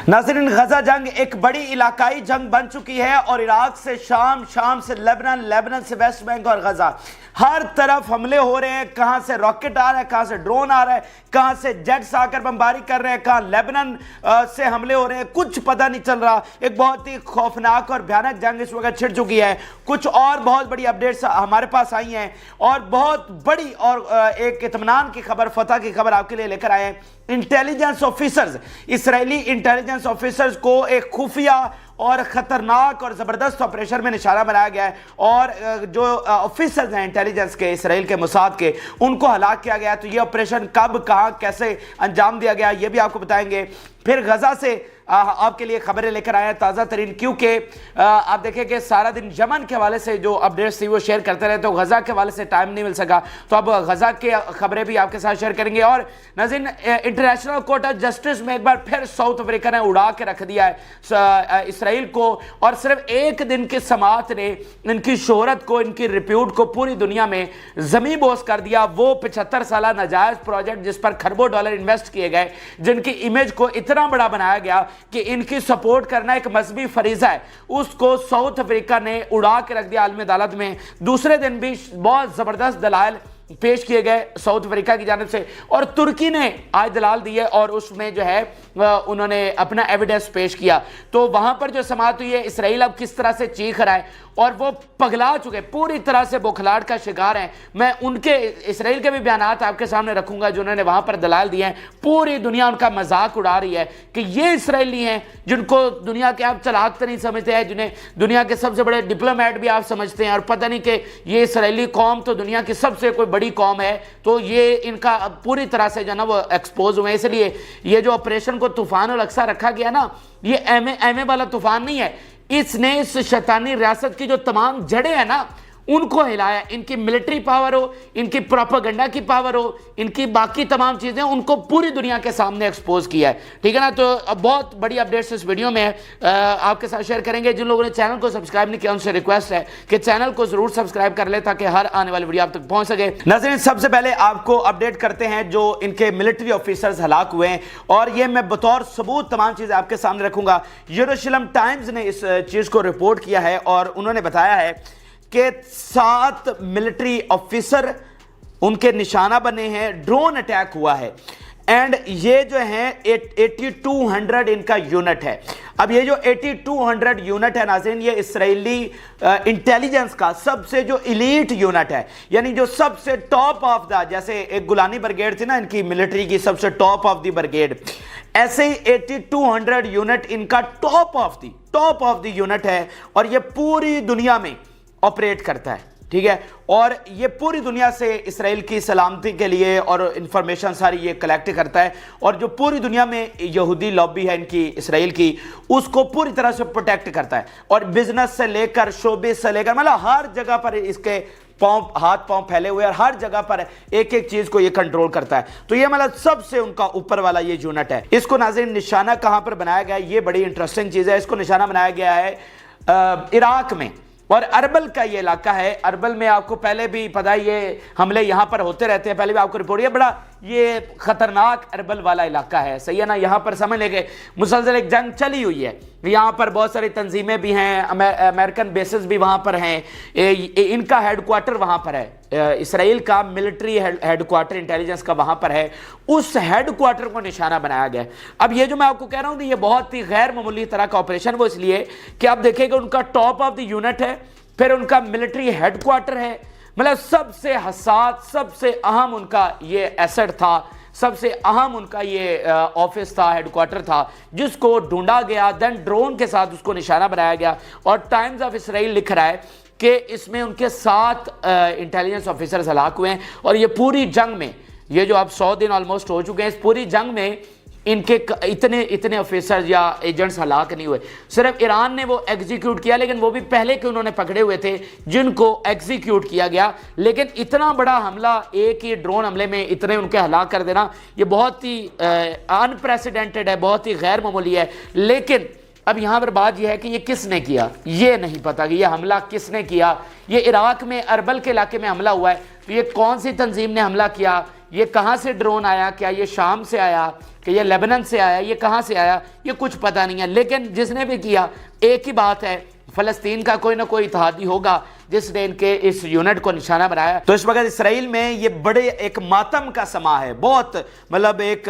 नाज़रीन, गजा जंग एक बड़ी इलाकाई जंग बन चुकी है और इराक से शाम, शाम से लेबनान, लेबनान से वेस्ट बैंक और गजा, हर तरफ हमले हो रहे हैं। कहां से रॉकेट आ रहा है, कहां से ड्रोन आ रहा है, कहां से जेट्स आकर बमबारी कर रहे हैं, कहां लेबनान से हमले हो रहे हैं, कुछ पता नहीं चल रहा। एक बहुत ही खौफनाक और भयानक जंग इस वक्त छिड़ चुकी है। कुछ और बहुत बड़ी अपडेट्स हमारे पास आई हैं और बहुत बड़ी और एक इत्मीनान की खबर, फतह की खबर आपके लिए लेकर आए हैं। Intelligence officers, Israeli intelligence officers को एक खुफिया और खतरनाक और जबरदस्त ऑपरेशन में निशाना बनाया गया है और जो ऑफिसर्स हैं इंटेलिजेंस के, इसराइल के, मोसाद के, उनको हलाक किया गया है। तो ये ऑपरेशन कब, कहां, कैसे अंजाम दिया गया, ये भी आपको बताएंगे। फिर गजा से आपके लिए खबरें लेकर आए हैं ताज़ा तरीन, क्योंकि आप देखें कि सारा दिन यमन के हवाले से जो अपडेट्स थी वो शेयर करते रहे, तो गजा के हवाले से टाइम नहीं मिल सका, तो अब गजा के खबरें भी आपके साथ शेयर करेंगे। और नाज़रीन, इंटरनेशनल कोर्ट ऑफ जस्टिस में एक बार फिर साउथ अफ्रीका ने उड़ा के रख दिया है इसराइल को, और सिर्फ एक दिन की समाअत ने इनकी शोहरत को, इनकी रिप्यूट को पूरी दुनिया में ज़मीं बोस कर दिया। वो 75 साल नाजायज़ प्रोजेक्ट जिस पर खरबों डॉलर इन्वेस्ट किए गए, जिनकी इमेज को इतना बड़ा बनाया गया कि इनकी सपोर्ट करना एक मजहबी फरीजा है, उसको साउथ अफ्रीका ने उड़ा के रख दिया आलमी अदालत में। दूसरे दिन भी बहुत जबरदस्त दलाल पेश किए गए साउथ अफ्रीका की जानिब से, और तुर्की ने आज दलाल दिए और उसमें जो है उन्होंने अपना एविडेंस पेश किया। तो वहां पर जो समाअत हुई है, इसराइल अब किस तरह से चीख रहा है और वो पगला चुके, पूरी तरह से बौखलाहट का शिकार हैं। मैं उनके, इसराइल के भी बयानात आपके सामने रखूंगा जो उन्होंने वहां पर दलाल दिए हैं। पूरी दुनिया उनका मजाक उड़ा रही है कि ये इसराइली हैं जिनको दुनिया के आप चलाक तो नहीं समझते हैं, जिन्हें दुनिया के सबसे बड़े डिप्लोमेट भी आप समझते हैं, और पता नहीं कि ये इसराइली कौम तो दुनिया की सबसे कोई बड़ी कौम है। तो ये इनका पूरी तरह से जो ना वो एक्सपोज हुए। इसलिए ये जो ऑपरेशन को तूफान उल अक्सा रखा गया ना, ये एमए वाला तूफान नहीं है। इसने इस शैतानी रियासत की जो तमाम जड़ें हैं ना, उनको हिलाया। इनकी मिलिट्री पावर हो, इनकी प्रोपेगेंडा की पावर हो, इनकी बाकी तमाम चीज़ें, उनको पूरी दुनिया के सामने एक्सपोज किया है। ठीक है ना। तो बहुत बड़ी अपडेट्स इस वीडियो में आपके साथ शेयर करेंगे। जिन लोगों ने चैनल को सब्सक्राइब नहीं किया उनसे रिक्वेस्ट है कि चैनल को जरूर सब्सक्राइब कर ले ताकि हर आने वाली वीडियो आप तक पहुंच सके। नाज़रीन, सबसे पहले आपको अपडेट करते हैं जो इनके मिलिट्री ऑफिसर्स हलाक हुए हैं, और ये मैं बतौर सबूत तमाम चीज़ें आपके सामने रखूंगा। यरूशलेम टाइम्स ने इस चीज़ को रिपोर्ट किया है और उन्होंने बताया है कि 7 मिलिट्री ऑफिसर उनके निशाना बने हैं, ड्रोन अटैक हुआ है, एंड ये जो है 8200 इनका यूनिट है। अब ये जो 8200 यूनिट है नाज़रीन, ये इसराइली इंटेलिजेंस का सबसे जो इलीट यूनिट है, यानी जो सबसे टॉप ऑफ द, जैसे एक गुलानी ब्रिगेड थी ना इनकी मिलिट्री की, सबसे टॉप ऑफ द ब्रिगेड, ऐसे ही 8200 यूनिट इनका टॉप ऑफ द यूनिट है, और ये पूरी दुनिया में ऑपरेट करता है। ठीक है। और ये पूरी दुनिया से इसराइल की सलामती के लिए और इंफॉर्मेशन सारी ये कलेक्ट करता है, और जो पूरी दुनिया में यहूदी लॉबी है इनकी, इसराइल की, उसको पूरी तरह से प्रोटेक्ट करता है। और बिजनेस से लेकर, शोबिस से लेकर, मतलब हर जगह पर इसके हाथ पांव फैले हुए, और हर जगह पर एक एक चीज को ये कंट्रोल करता है। तो ये मतलब सबसे उनका ऊपर वाला ये यूनिट है। इसको नाज़रीन निशाना कहां पर बनाया गया है, ये बड़ी इंटरेस्टिंग चीज है। इसको निशाना बनाया गया है इराक में, और अरबल का ये इलाका है। अरबल में आपको पहले भी पता है ये हमले यहाँ पर होते रहते हैं, पहले भी आपको रिपोर्ट, ये बड़ा ये खतरनाक अरबल वाला इलाका है। सही है ना। यहाँ पर समझ लेंगे मुसलसल एक जंग चली हुई है। यहाँ पर बहुत सारी तंजीमें भी हैं, अमेरिकन बेसिस भी वहाँ पर हैं, इनका हेडक्वार्टर वहाँ पर है, इसराइल का मिलिट्री हेडक्वार्टर इंटेलिजेंस का वहाँ पर है। उस हेडक्वार्टर को निशाना बनाया गया। अब ये जो मैं आपको कह रहा हूँ ये बहुत ही गैर मामूली तरह का ऑपरेशन, वो इसलिए कि आप देखेंगे उनका टॉप ऑफ द यूनिट है, फिर उनका मिलिट्री हेडक्वार्टर है, मतलब सबसे हसास, सबसे अहम उनका ये एसेट था, सबसे अहम उनका ये ऑफिस था, हेडक्वार्टर था, जिसको ढूंढा गया, देन ड्रोन के साथ उसको निशाना बनाया गया। और टाइम्स ऑफ इसराइल लिख रहा है कि इसमें उनके 7 इंटेलिजेंस ऑफिसर्स हलाक हुए हैं, और ये पूरी जंग में, ये जो अब 100 दिन ऑलमोस्ट हो चुके हैं, इस पूरी जंग में इनके इतने ऑफिसर्स या एजेंट्स हलाक नहीं हुए। सिर्फ ईरान ने वो एग्जीक्यूट किया, लेकिन वो भी पहले के उन्होंने पकड़े हुए थे जिनको एग्जीक्यूट किया गया। लेकिन इतना बड़ा हमला, एक ही ड्रोन हमले में इतने उनके हलाक कर देना, ये बहुत ही अनप्रेसिडेंटेड है, बहुत ही गैर मामूली है। लेकिन अब यहाँ पर बात यह है कि ये किसने किया, ये नहीं पता कि ये हमला किसने किया। ये इराक में अरबल के इलाके में हमला हुआ है, तो ये कौन सी तंजीम ने हमला किया, ये कहाँ से ड्रोन आया, क्या ये शाम से आया, کہ یہ لیبنان سے آیا، یہ کہاں سے آیا، یہ کچھ پتہ نہیں ہے، لیکن جس نے بھی کیا ایک ہی بات ہے، فلسطین کا کوئی نہ کوئی اتحادی ہوگا جس نے ان کے اس یونٹ کو نشانہ بنایا۔ تو اس وقت اسرائیل میں یہ بڑے ایک ماتم کا سما ہے، بہت مطلب ایک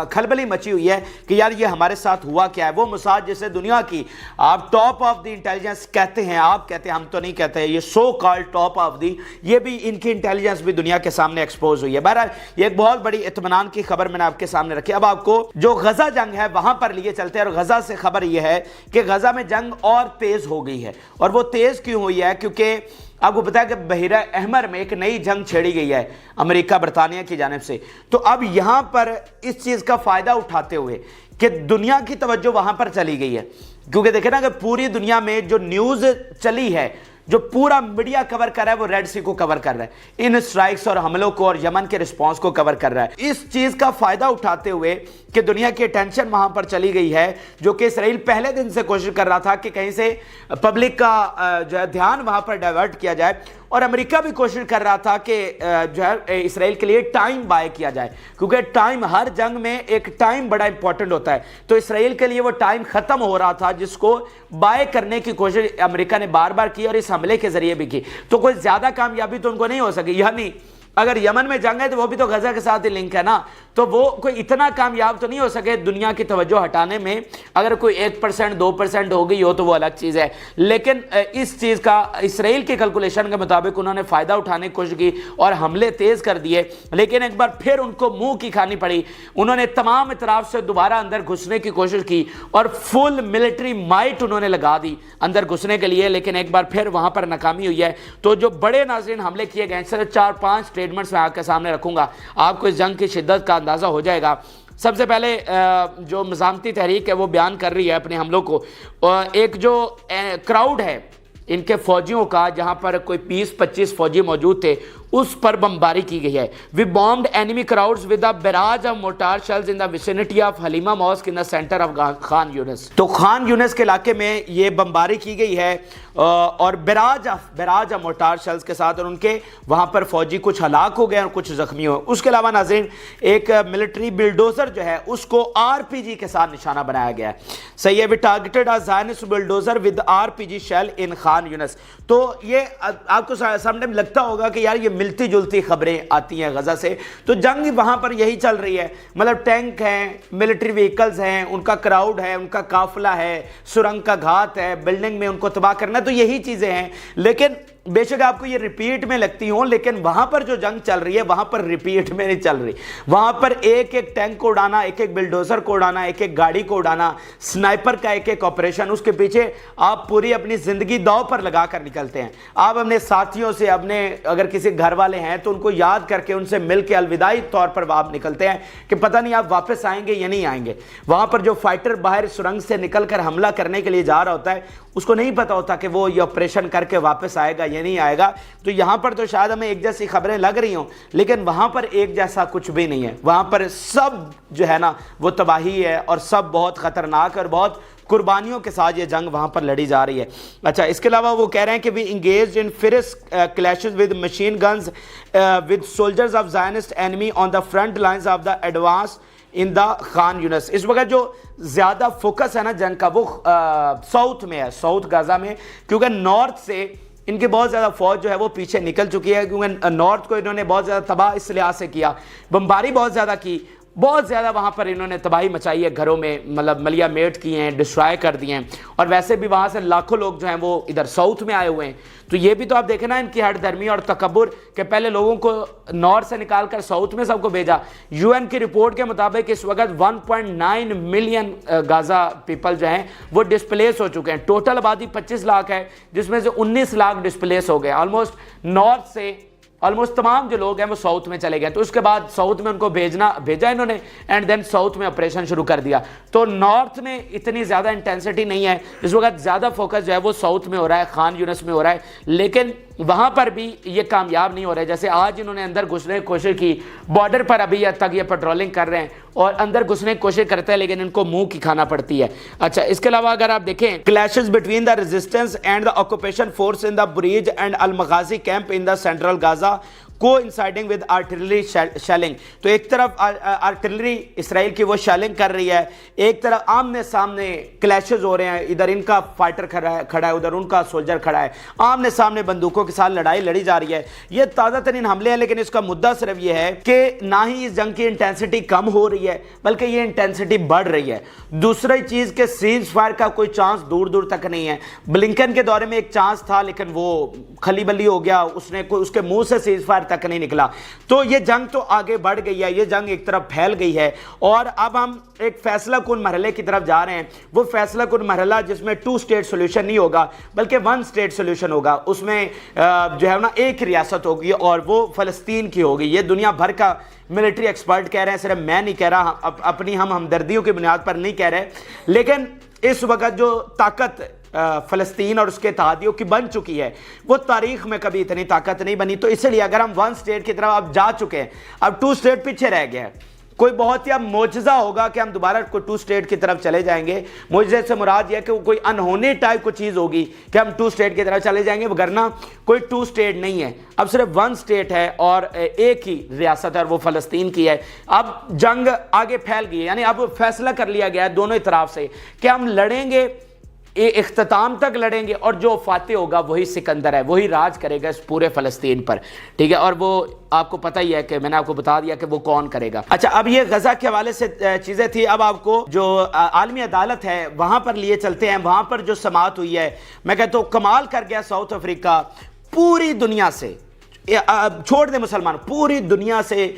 کھلبلی مچی ہوئی ہے کہ یار یہ ہمارے ساتھ ہوا کیا ہے۔ وہ موساد جسے دنیا کی آپ ٹاپ آف دی انٹیلیجنس کہتے ہیں، آپ کہتے ہیں، ہم تو نہیں کہتے، یہ so called top of the, یہ بھی ان کی انٹیلیجنس بھی دنیا کے سامنے ایکسپوز ہوئی ہے۔ بہرحال یہ ایک بہت بڑی اطمینان کی خبر میں نے آپ کے سامنے رکھی۔ اب آپ کو جو غزہ جنگ ہے وہاں پر لیے چلتے ہیں، اور غزہ سے خبر یہ ہے کہ غزہ میں جنگ اور تیز ہو گئی ہے۔ اور وہ تیز کیوں ہوئی ہے؟ کیونکہ آپ کو پتا ہے کہ بحیرہ احمر میں ایک نئی جنگ چھیڑی گئی ہے امریکہ برطانیہ کی جانب سے۔ تو اب یہاں پر اس چیز کا فائدہ اٹھاتے ہوئے کہ دنیا کی توجہ وہاں پر چلی گئی ہے، کیونکہ دیکھیں نا کہ پوری دنیا میں جو نیوز چلی ہے، جو پورا میڈیا کور کر رہا ہے، وہ ریڈ سی کو کور کر رہا ہے، ان اسٹرائکس اور حملوں کو اور یمن کے رسپانس کو کور کر رہا ہے۔ اس چیز کا فائدہ اٹھاتے ہوئے کہ دنیا کی اٹینشن وہاں پر چلی گئی ہے، جو کہ اسرائیل پہلے دن سے کوشش کر رہا تھا کہ کہیں سے پبلک کا جو ہے دھیان وہاں پر ڈائیورٹ کیا جائے، اور امریکہ بھی کوشش کر رہا تھا کہ جو ہے اسرائیل کے لیے ٹائم بائے کیا جائے، کیونکہ ٹائم ہر جنگ میں ایک ٹائم بڑا امپورٹنٹ ہوتا ہے۔ تو اسرائیل کے لیے وہ ٹائم ختم ہو رہا تھا، جس کو بائے کرنے کی کوشش امریکہ نے بار بار کی اور اس حملے کے ذریعے بھی کی۔ تو کوئی زیادہ کامیابی تو ان کو نہیں ہو سکی، یعنی اگر یمن میں جنگ ہے تو وہ بھی تو غزہ کے ساتھ ہی لنک ہے نا، تو وہ کوئی اتنا کامیاب تو نہیں ہو سکے دنیا کی توجہ ہٹانے میں۔ اگر کوئی 1% 2% ہو گئی ہو تو وہ الگ چیز ہے، لیکن اس چیز کا اسرائیل کے کیلکولیشن کے مطابق انہوں نے فائدہ اٹھانے کی کوشش کی اور حملے تیز کر دیے، لیکن ایک بار پھر ان کو منہ کی کھانی پڑی۔ انہوں نے تمام اطراف سے دوبارہ اندر گھسنے کی کوشش کی اور فل ملٹری مائٹ انہوں نے لگا دی اندر گھسنے کے لیے، لیکن ایک بار پھر وہاں پر ناکامی ہوئی ہے۔ تو جو بڑے ناظرین حملے کیے گئے ہیں، صرف 4-5 اسٹیٹمنٹس میں آپ کے سامنے رکھوں گا، آپ کو اس جنگ کی شدت کا اندازہ ہو جائے گا۔ سب سے پہلے جو مزاحمتی تحریک ہے وہ بیان کر رہی ہے اپنے حملوں کو، ایک جو کراؤڈ ہے ان کے فوجیوں کا، جہاں پر کوئی 20-25 فوجی موجود تھے، اس پر بمباری کی گئی ہے۔ We bombed enemy crowds with a barrage of mortar shells in the vicinity of Halima Mosque in the center of Khan یونس۔ تو خان یونس کے علاقے میں یہ بمباری کی گئی ہے اور براج آف mortar shells کے ساتھ، اور ان کے وہاں پر فوجی کچھ ہلاک ہو گئے اور کچھ زخمی ہوئے۔ اس کے علاوہ ناظرین ایک ملٹری بلڈوزر جو ہے اس کو RPG کے ساتھ نشانہ بنایا گیا ہے۔ صحیح ہے، we targeted a Zionist bulldozer with RPG shell in Khan یونس۔ تو یہ آپ کو سامنے لگتا ہوگا کہ یار یہ ملتی جلتی خبریں آتی ہیں غزہ سے، تو جنگ وہاں پر یہی چل رہی ہے، مطلب ٹینک ہیں، ملٹری وہیکلز ہیں، ان کا کراؤڈ ہے، ان کا قافلہ ہے، سرنگ کا گھات ہے، بلڈنگ میں ان کو تباہ کرنا، تو یہی چیزیں ہیں۔ لیکن بے شک آپ کو یہ ریپیٹ میں لگتی ہوں، لیکن وہاں پر جو جنگ چل رہی ہے وہاں پر ریپیٹ میں نہیں چل رہی، وہاں پر ایک ایک ٹینک کو اڑانا، ایک ایک بلڈوزر کو اڑانا، ایک ایک گاڑی کو اڑانا، سنائپر کا ایک ایک آپریشن، اس کے پیچھے آپ پوری اپنی زندگی داؤ پر لگا کر نکلتے ہیں۔ آپ اپنے ساتھیوں سے، اپنے اگر کسی گھر والے ہیں تو ان کو یاد کر کے ان سے مل کے الوداعی طور پر آپ نکلتے ہیں کہ پتہ نہیں آپ واپس آئیں گے یا نہیں آئیں گے۔ وہاں پر جو فائٹر باہر سرنگ سے نکل کر حملہ کرنے کے لیے جا رہا ہوتا ہے، اس کو نہیں پتا ہوتا کہ وہ یہ آپریشن کر کے واپس آئے گا یا نہیں آئے گا۔ تو یہاں پر تو شاید ہمیں ایک جیسی خبریں لگ رہی ہوں، لیکن وہاں پر ایک جیسا کچھ بھی نہیں ہے۔ وہاں پر سب جو ہے نا وہ تباہی ہے، اور سب بہت خطرناک اور بہت قربانیوں کے ساتھ یہ جنگ وہاں پر لڑی جا رہی ہے۔ اچھا، اس کے علاوہ وہ کہہ رہے ہیں کہ we engaged in fierce clashes with machine guns with soldiers of Zionist enemy on the front lines of the advance in the Khan یونس۔ اس وقت جو زیادہ فوکس ہے نا جنگ کا وہ ساؤتھ میں ہے، ساؤتھ غزہ میں، کیونکہ نارتھ سے ان کی بہت زیادہ فوج جو ہے وہ پیچھے نکل چکی ہے، کیونکہ نارتھ کو انہوں نے بہت زیادہ تباہ اس لحاظ سے کیا، بمباری بہت زیادہ کی، بہت زیادہ وہاں پر انہوں نے تباہی مچائی ہے، گھروں میں مطلب ملیا میٹ کی ہیں، ڈسٹرائے کر دیے ہیں، اور ویسے بھی وہاں سے لاکھوں لوگ جو ہیں وہ ادھر ساؤتھ میں آئے ہوئے ہیں۔ تو یہ بھی تو آپ دیکھیں نا ان کی ہٹ دھرمی اور تکبر کہ پہلے لوگوں کو نارتھ سے نکال کر ساؤتھ میں سب کو بھیجا۔ UN کی رپورٹ کے مطابق اس وقت 1.9 ملین غزہ پیپل جو ہیں وہ ڈسپلیس ہو چکے ہیں۔ ٹوٹل آبادی 25 لاکھ ہے، جس میں سے 19 لاکھ ڈسپلیس ہو گئے۔ آلموسٹ نارتھ سے آلموسٹ تمام جو لوگ ہیں وہ ساؤتھ میں چلے گئے۔ تو اس کے بعد ساؤتھ میں ان کو بھیجا انہوں نے، اینڈ دین ساؤتھ میں آپریشن شروع کر دیا۔ تو نارتھ میں اتنی زیادہ انٹینسٹی نہیں ہے، اس وقت زیادہ فوکس جو ہے وہ ساؤتھ میں ہو رہا ہے، خان یونس میں ہو رہا ہے، لیکن وہاں پر بھی یہ کامیاب نہیں ہو رہے۔ جیسے آج انہوں نے اندر گھسنے کی کوشش کی، بارڈر پر ابھی تک یہ پیٹرولنگ کر رہے ہیں اور اندر گھسنے کی کوشش کرتے ہیں، لیکن ان کو منہ کی کھانا پڑتی ہے۔ اچھا، اس کے علاوہ اگر آپ دیکھیں clashes between the resistance and the occupation force in the bridge and المغازی camp in the central Gaza को इंसाइडिंग विद आर्टिलरी शेलिंग। तो एक तरफ आर्टिलरी इसराइल की वो शेलिंग कर रही है, एक तरफ आमने सामने क्लैशेस हो रहे हैं, इधर इनका फाइटर खड़ा है, उधर उनका सोल्जर खड़ा है, आमने सामने बंदूकों के साथ लड़ाई लड़ी जा रही है। ये ताज़ा तरीन हमले हैं, लेकिन इसका मुद्दा सिर्फ ये है कि ना ही इस जंग की इंटेंसिटी कम हो रही है बल्कि ये इंटेंसिटी बढ़ रही है। दूसरी चीज़ के सीज फायर का कोई चांस दूर दूर तक नहीं है। ब्लिंकन के दौरे में एक चांस था, लेकिन वो खली बली हो गया, उसके मुंह से सीज फायर तक नहीं निकला। तो ये जंग तो आगे बढ़ गई है, ये जंग एक तरफ फैल गई है और अब हम एक फैसला कुन मरहले की तरफ जा रहे हैं। वो फैसला कुन मरहला जिसमें 2 स्टेट सोल्यूशन नहीं होगा बल्कि 1 स्टेट सोल्यूशन होगा। उसमें जो है ना एक रियासत होगी और वो फ़लस्तीन की होगी। ये दुनिया भर का मिलिट्री एक्सपर्ट कह रहे हैं, सिर्फ मैं नहीं कह रहा, अपनी हम हमदर्दियों की बुनियाद पर नहीं कह रहे। लेकिन इस वक्त जो ताकत फ़लस्तीन और उसके इत्तेहादियों की बन चुकी है वो तारीख में कभी इतनी ताकत नहीं बनी। तो इसलिए अगर हम 1 स्टेट की तरफ अब जा चुके हैं, अब 2 स्टेट पीछे रह गया है। कोई बहुत ही अब मोजज़ा होगा कि हम दोबारा कोई 2 स्टेट की तरफ चले जाएंगे। मोजज़े से मुराद यह कि वो कोई अनहोनी टाइप को चीज़ होगी कि हम 2 स्टेट की तरफ चले जाएंगे, वरना कोई 2 स्टेट नहीं है। अब सिर्फ 1 स्टेट है और एक ही रियासत है और वो फ़लस्तीन की है। अब जंग आगे फैल गई है, यानी अब फैसला कर लिया गया है दोनों तरफ से कि हम लड़ेंगे, इख्तिताम तक लड़ेंगे और जो फातेह होगा वही सिकंदर है, वही राज करेगा इस पूरे फ़लस्तीन पर, ठीक है। और वो आपको पता ही है कि मैंने आपको बता दिया कि वो कौन करेगा। अच्छा, अब ये गज़ा के हवाले से चीज़ें थी। अब आपको जो आलमी अदालत है वहाँ पर लिए चलते हैं। वहाँ पर जो समाअत हुई है, मैं कहता हूँ कमाल कर गया साउथ अफ्रीका। पूरी दुनिया से, छोड़ दे मुसलमान, पूरी दुनिया से